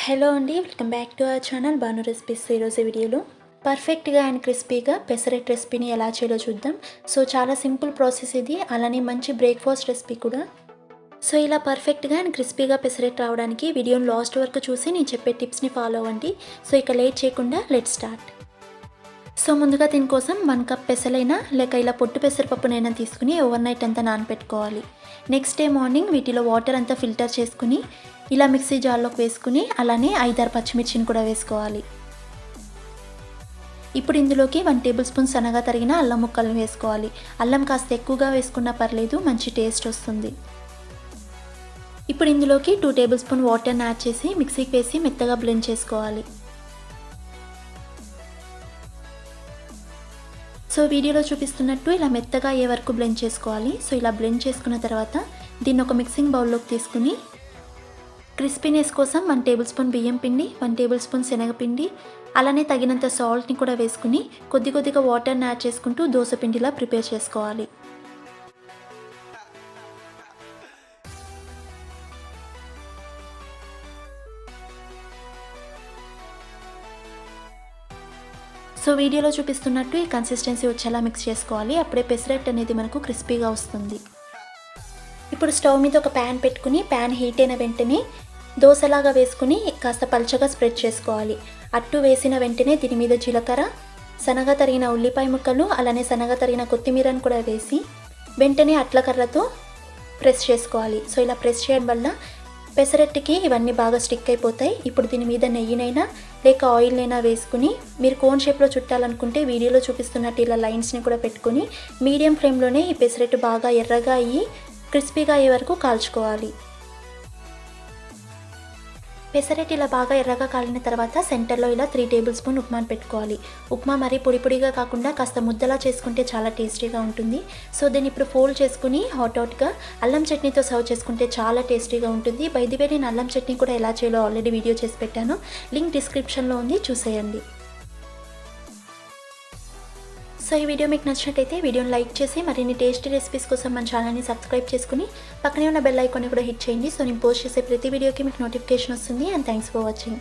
Hello అండి, welcome back to our channel Banu recipes. ఈరోజు వీడియోలో పర్ఫెక్ట్గా అండ్ క్రిస్పీగా పెసరెట్ రెసిపీని ఎలా చేయాలో చూద్దాం. సో చాలా సింపుల్ ప్రాసెస్ ఇది, అలానే మంచి బ్రేక్ఫాస్ట్ రెసిపీ కూడా. సో ఇలా పర్ఫెక్ట్గా అండ్ క్రిస్పీగా పెసరెట్ రావడానికి వీడియోని లాస్ట్ వరకు చూసి నేను చెప్పే టిప్స్ని ఫాలో అవ్వండి. సో ఇక లేట్ చేయకుండా లెట్ స్టార్ట్. సో ముందుగా దీనికోసం 1 కప్ పెసలైనా లేక ఇలా పొట్టు పెసరపప్పునైనా తీసుకుని ఓవర్ నైట్ అంతా నానపెట్టుకోవాలి. నెక్స్ట్ డే మార్నింగ్ వీటిలో వాటర్ అంతా ఫిల్టర్ చేసుకుని ఇలా మిక్సీ జార్లోకి వేసుకుని అలానే 5-6 పచ్చిమిర్చిని కూడా వేసుకోవాలి. ఇప్పుడు ఇందులోకి 1 టేబుల్ స్పూన్ సన్నగా తరిగిన అల్లం ముక్కలను వేసుకోవాలి. అల్లం కాస్త ఎక్కువగా వేసుకున్నా పర్లేదు, మంచి టేస్ట్ వస్తుంది. ఇప్పుడు ఇందులోకి 2 టేబుల్ స్పూన్ వాటర్ని యాడ్ చేసి మిక్సీకి వేసి మెత్తగా బ్లెండ్ చేసుకోవాలి. సో వీడియోలో చూపిస్తున్నట్టు ఇలా మెత్తగా అయ్యే వరకు బ్లెండ్ చేసుకోవాలి. సో ఇలా బ్లెండ్ చేసుకున్న తర్వాత దీన్ని ఒక మిక్సింగ్ బౌల్లోకి తీసుకుని క్రిస్పీనెస్ కోసం 1 టేబుల్ స్పూన్ బియ్యం పిండి, 1 టేబుల్ స్పూన్ శనగపిండి, అలానే తగినంత సాల్ట్ని కూడా వేసుకుని కొద్దిగా వాటర్ని యాడ్ చేసుకుంటూ దోశ పిండిలా ప్రిపేర్ చేసుకోవాలి. సో వీడియోలో చూపిస్తున్నట్టు ఈ కన్సిస్టెన్సీ వచ్చేలా మిక్స్ చేసుకోవాలి. అప్పుడే పెసరెట్ అనేది మనకు క్రిస్పీగా వస్తుంది. ఇప్పుడు స్టవ్ మీద ఒక ప్యాన్ పెట్టుకుని ప్యాన్ హీట్ అయిన వెంటనే దోశలాగా వేసుకుని కాస్త పల్చగా స్ప్రెడ్ చేసుకోవాలి. అట్టు వేసిన వెంటనే దీని మీద జీలకర్ర, సన్నగా తరిగిన ఉల్లిపాయ ముక్కలు, అలానే సన్నగా తరిగిన కొత్తిమీరను కూడా వేసి వెంటనే అట్ల కర్రతో ప్రెస్ చేసుకోవాలి. సో ఇలా ప్రెస్ చేయడం వల్ల పెసరెట్టుకి ఇవన్నీ బాగా స్టిక్ అయిపోతాయి. ఇప్పుడు దీని మీద నెయ్యినైనా లేక ఆయిల్నైనా వేసుకుని మీరు కోన్ షేప్లో చుట్టాలనుకుంటే వీడియోలో చూపిస్తున్నట్టు ఇలా లైన్స్ని కూడా పెట్టుకుని మీడియం ఫ్లేమ్లోనే ఈ పెసరెట్టు బాగా ఎర్రగా అయ్యి క్రిస్పీగా అయ్యే వరకు కాల్చుకోవాలి. పెసరెట్ ఇలా బాగా ఎర్రగా కాలిన తర్వాత సెంటర్లో ఇలా 3 టేబుల్ స్పూన్ ఉప్మాను పెట్టుకోవాలి. ఉప్మా మరీ పొడిగా కాకుండా కాస్త ముద్దలా చేసుకుంటే చాలా టేస్టీగా ఉంటుంది. సో దీన్ని ఇప్పుడు ఫోల్డ్ చేసుకుని హాట్గా అల్లం చట్నీతో సర్వ్ చేసుకుంటే చాలా టేస్టీగా ఉంటుంది. బై ది వే నేను అల్లం చట్నీ కూడా ఎలా చేయాలో ఆల్రెడీ వీడియో చేసి పెట్టాను, లింక్ డిస్క్రిప్షన్లో ఉంది, చూసేయండి. సో ఈ వీడియో మీకు నచ్చినట్టయితే వీడియోని లైక్ చేసి మరిన్ని టేస్టీ రెసిపీస్ కోసం మన ఛానల్ని సబ్స్క్రైబ్ చేసుకుని పక్కనే ఉన్న బెల్ ఐకాన్ని కూడా హిట్ చేయండి. సో నేను పోస్ట్ చేసే ప్రతి వీడియోకి మీకు నోటిఫికేషన్ వస్తుంది. And thanks for watching.